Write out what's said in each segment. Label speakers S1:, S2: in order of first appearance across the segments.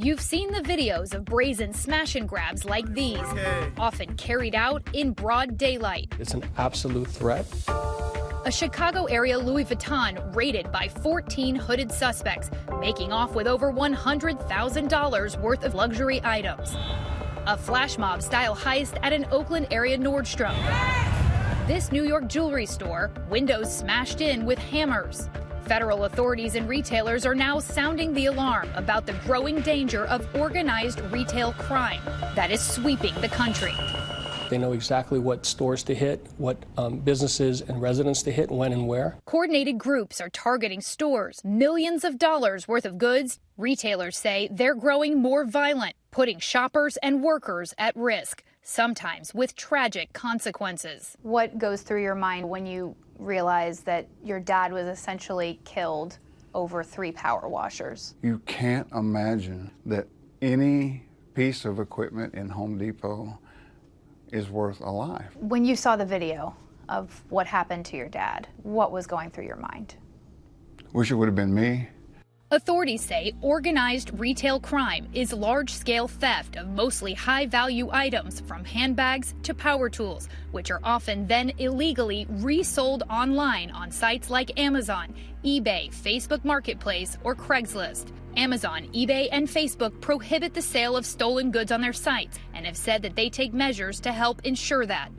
S1: You've seen the videos of brazen smash and grabs like these, often carried out in broad daylight.
S2: It's an absolute threat.
S1: A Chicago area Louis Vuitton raided by 14 hooded suspects, making off with over $100,000 worth of luxury items. A flash mob style heist at an Oakland area Nordstrom. This New York jewelry store, windows smashed in with hammers. Federal authorities and retailers are now sounding the alarm about the growing danger of organized retail crime that is sweeping the country.
S2: They know exactly what stores to hit, what businesses and residents to hit, when and where.
S1: Coordinated groups are targeting stores, millions of dollars worth of goods. Retailers say they're growing more violent, putting shoppers and workers at risk, sometimes with tragic consequences.
S3: What goes through your mind when you realize that your dad was essentially killed over 3 power washers?
S4: You can't imagine that any piece of equipment in Home Depot is worth a life.
S3: When you saw the video of what happened to your dad, what was going through your mind?
S4: Wish it would have been me.
S1: Authorities say organized retail crime is large-scale theft of mostly high-value items from handbags to power tools, which are often then illegally resold online on sites like Amazon, eBay, Facebook Marketplace, or Craigslist. Amazon, eBay, and Facebook prohibit the sale of stolen goods on their sites and have said that they take measures to help ensure that.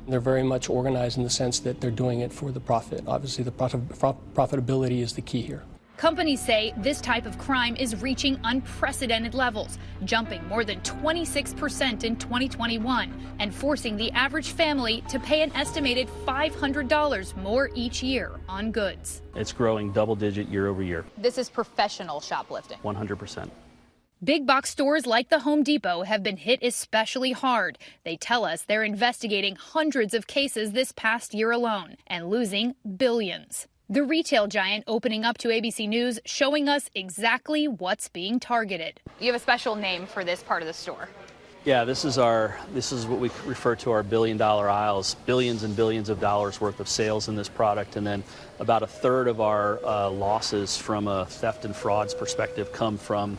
S2: They're very much organized in the sense that they're doing it for the profit. Obviously, the profitability is the key here.
S1: Companies say this type of crime is reaching unprecedented levels, jumping more than 26% in 2021 and forcing the average family to pay an estimated $500 more each year on goods.
S5: It's growing double-digit year over year.
S3: This is professional shoplifting.
S5: 100%.
S1: Big box stores like the Home Depot have been hit especially hard. They tell us they're investigating hundreds of cases this past year alone and losing billions. The retail giant opening up to ABC News, showing us exactly what's being targeted.
S3: You have a special name for this part of the store.
S5: Yeah, this is what we refer to our billion-dollar aisles, billions and billions of dollars worth of sales in this product, and then about a third of our losses from a theft and frauds perspective come from,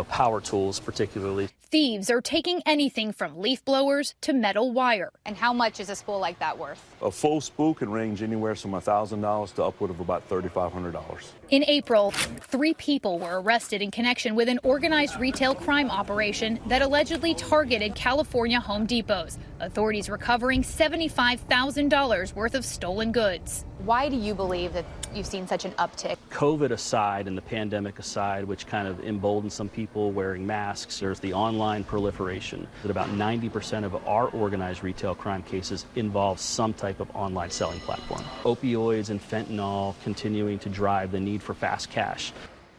S5: power tools particularly.
S1: Thieves are taking anything from leaf blowers to metal wire.
S3: And how much is a spool like that worth?
S6: A full spool can range anywhere from $1,000 to upward of about $3,500.
S1: In April, 3 people were arrested in connection with an organized retail crime operation that allegedly targeted California Home Depots. Authorities recovering $75,000 worth of stolen goods.
S3: Why do you believe that you've seen such an uptick?
S5: COVID aside and the pandemic aside, which kind of emboldened some people wearing masks, there's the online proliferation. That about 90% of our organized retail crime cases involve some type of online selling platform. Opioids and fentanyl continuing to drive the need for fast cash.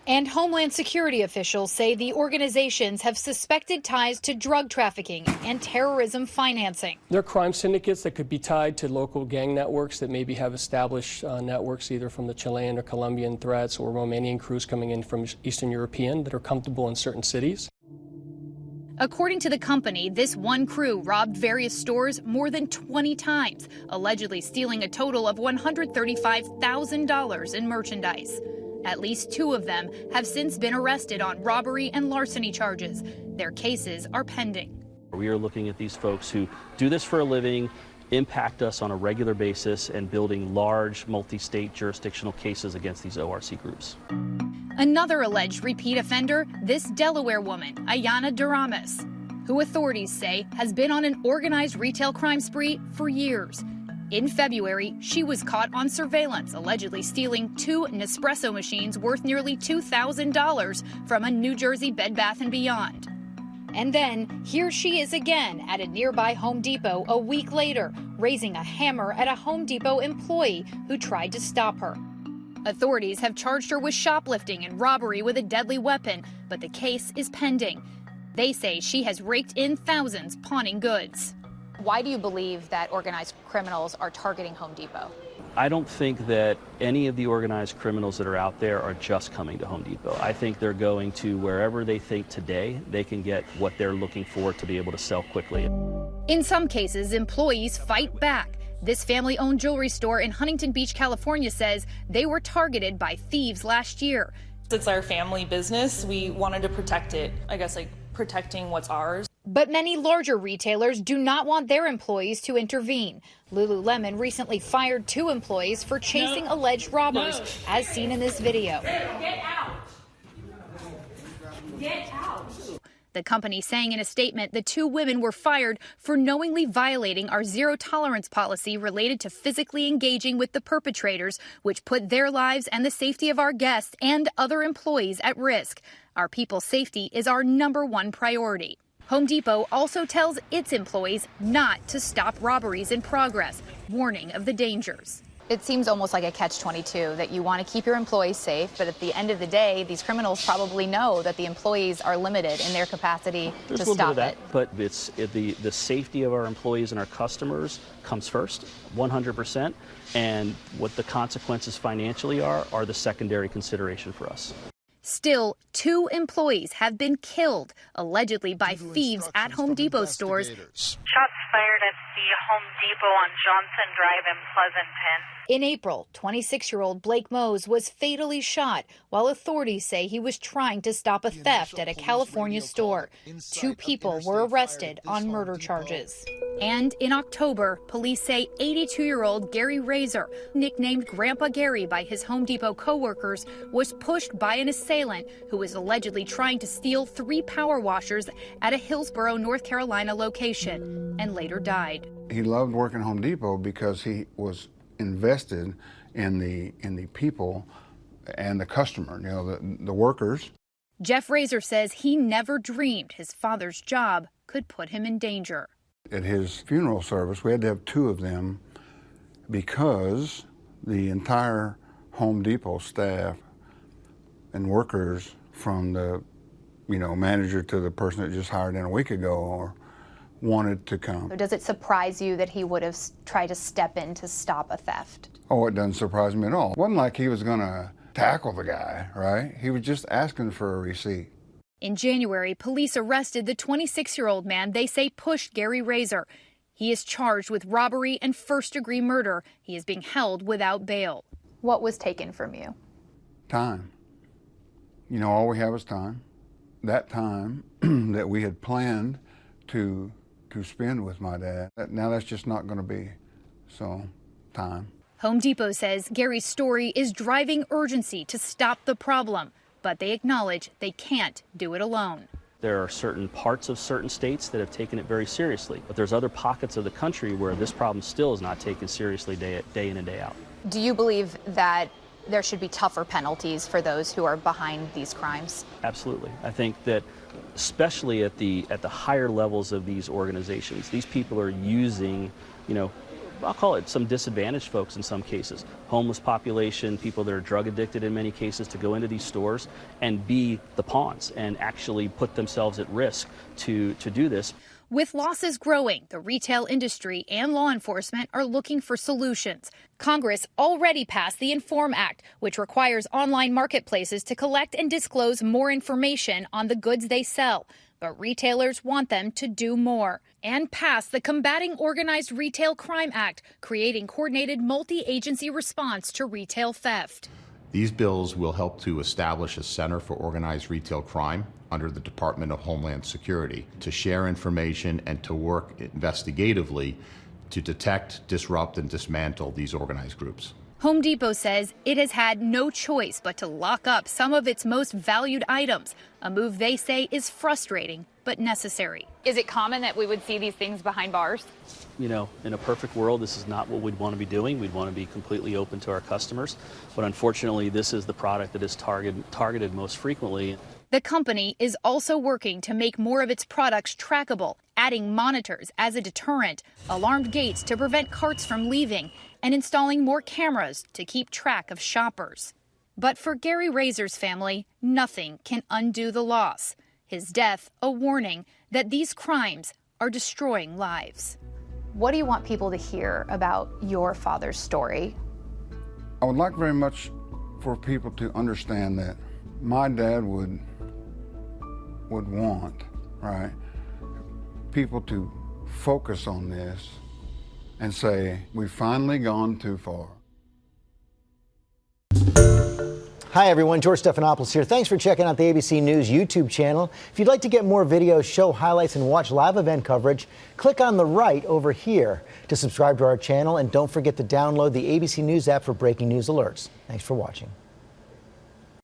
S1: And Homeland Security officials say the organizations have suspected ties to drug trafficking and terrorism financing.
S2: There are crime syndicates that could be tied to local gang networks that maybe have established networks either from the Chilean or Colombian threats or Romanian crews coming in from Eastern European that are comfortable in certain cities.
S1: According to the company, this one crew robbed various stores more than 20 times, allegedly stealing a total of $135,000 in merchandise. At least 2 of them have since been arrested on robbery and larceny charges. Their cases are pending.
S5: We are looking at these folks who do this for a living, impact us on a regular basis, and building large multi-state jurisdictional cases against these ORC groups.
S1: Another alleged repeat offender, this Delaware woman, Ayanna Duramis, who authorities say has been on an organized retail crime spree for years. In February, she was caught on surveillance, allegedly stealing 2 Nespresso machines worth nearly $2,000 from a New Jersey Bed Bath & Beyond. And then, here she is again at a nearby Home Depot a week later, raising a hammer at a Home Depot employee who tried to stop her. Authorities have charged her with shoplifting and robbery with a deadly weapon, but the case is pending. They say she has raked in thousands pawning goods.
S3: Why do you believe that organized criminals are targeting Home Depot?
S5: I don't think that any of the organized criminals that are out there are just coming to Home Depot. I think they're going to wherever they think today they can get what they're looking for to be able to sell quickly.
S1: In some cases, employees fight back. This family-owned jewelry store in Huntington Beach, California says they were targeted by thieves last year.
S7: It's our family business. We wanted to protect it, I guess, like protecting what's ours.
S1: But many larger retailers do not want their employees to intervene. Lululemon recently fired 2 employees for chasing alleged robbers, as seen in this video.
S7: Get out! Get out!
S1: The company saying in a statement the 2 women were fired for knowingly violating our zero-tolerance policy related to physically engaging with the perpetrators, which put their lives and the safety of our guests and other employees at risk. Our people's safety is our #1 priority. Home Depot also tells its employees not to stop robberies in progress, warning of the dangers.
S3: It seems almost like a catch-22 that you want to keep your employees safe, but at the end of the day, these criminals probably know that the employees are limited in their capacity to stop it.
S5: But it's the safety of our employees and our customers comes first, 100%, and what the consequences financially are the secondary consideration for us.
S1: Still, 2 employees have been killed, allegedly by thieves at Home Depot stores.
S8: Shots fired at the Home Depot on Johnson Drive in Pleasant Pen.
S1: In April, 26-year-old Blake Mose was fatally shot while authorities say he was trying to stop a theft at a California store. 2 people were arrested on murder charges. And in October, police say 82-year-old Gary Razor, nicknamed Grandpa Gary by his Home Depot coworkers, was pushed by an assailant who was allegedly trying to steal 3 power washers at a Hillsborough, North Carolina location and later died.
S4: He loved working at Home Depot because he was invested in the people and the customer, you know, the workers.
S1: Jeff Razor says he never dreamed his father's job could put him in danger.
S4: At his funeral service, we had to have 2 of them because the entire Home Depot staff and workers, from the manager to the person that just hired in a week ago, or wanted to come.
S3: So does it surprise you that he would have tried to step in to stop a theft?
S4: Oh, it doesn't surprise me at all. It wasn't like he was going to tackle the guy, right? He was just asking for a receipt.
S1: In January, police arrested the 26-year-old man they say pushed Gary Razor. He is charged with robbery and first-degree murder. He is being held without bail.
S3: What was taken from you?
S4: Time. You know, all we have is time. That time that we had planned to spend with my dad. Now that's just not going to be. So, time.
S1: Home Depot says Gary's story is driving urgency to stop the problem, but they acknowledge they can't do it alone.
S5: There are certain parts of certain states that have taken it very seriously, but there's other pockets of the country where this problem still is not taken seriously day in and day out.
S3: Do you believe that there should be tougher penalties for those who are behind these crimes?
S5: Absolutely. I think that especially at the higher levels of these organizations, these people are using, I'll call it some disadvantaged folks in some cases, homeless population, people that are drug addicted in many cases, to go into these stores and be the pawns and actually put themselves at risk to do this.
S1: With losses growing, the retail industry and law enforcement are looking for solutions. Congress already passed the INFORM Act, which requires online marketplaces to collect and disclose more information on the goods they sell. But retailers want them to do more. And passed the Combating Organized Retail Crime Act, creating coordinated multi-agency response to retail theft.
S9: These bills will help to establish a Center for Organized Retail Crime under the Department of Homeland Security to share information and to work investigatively to detect, disrupt, and dismantle these organized groups.
S1: Home Depot says it has had no choice but to lock up some of its most valued items, a move they say is frustrating but necessary.
S3: Is it common that we would see these things behind bars?
S5: In a perfect world, this is not what we'd want to be doing. We'd want to be completely open to our customers. But unfortunately, this is the product that is targeted most frequently.
S1: The company is also working to make more of its products trackable, adding monitors as a deterrent, alarmed gates to prevent carts from leaving, and installing more cameras to keep track of shoppers. But for Gary Razor's family, nothing can undo the loss. His death, a warning that these crimes are destroying lives.
S3: What do you want people to hear about your father's story?
S4: I would like very much for people to understand that my dad would want, right, people to focus on this and say, we've finally gone too far.
S10: Hi, everyone. George Stephanopoulos here. Thanks for checking out the ABC News YouTube channel. If you'd like to get more videos, show highlights, and watch live event coverage, click on the right over here to subscribe to our channel. And don't forget to download the ABC News app for breaking news alerts. Thanks for watching.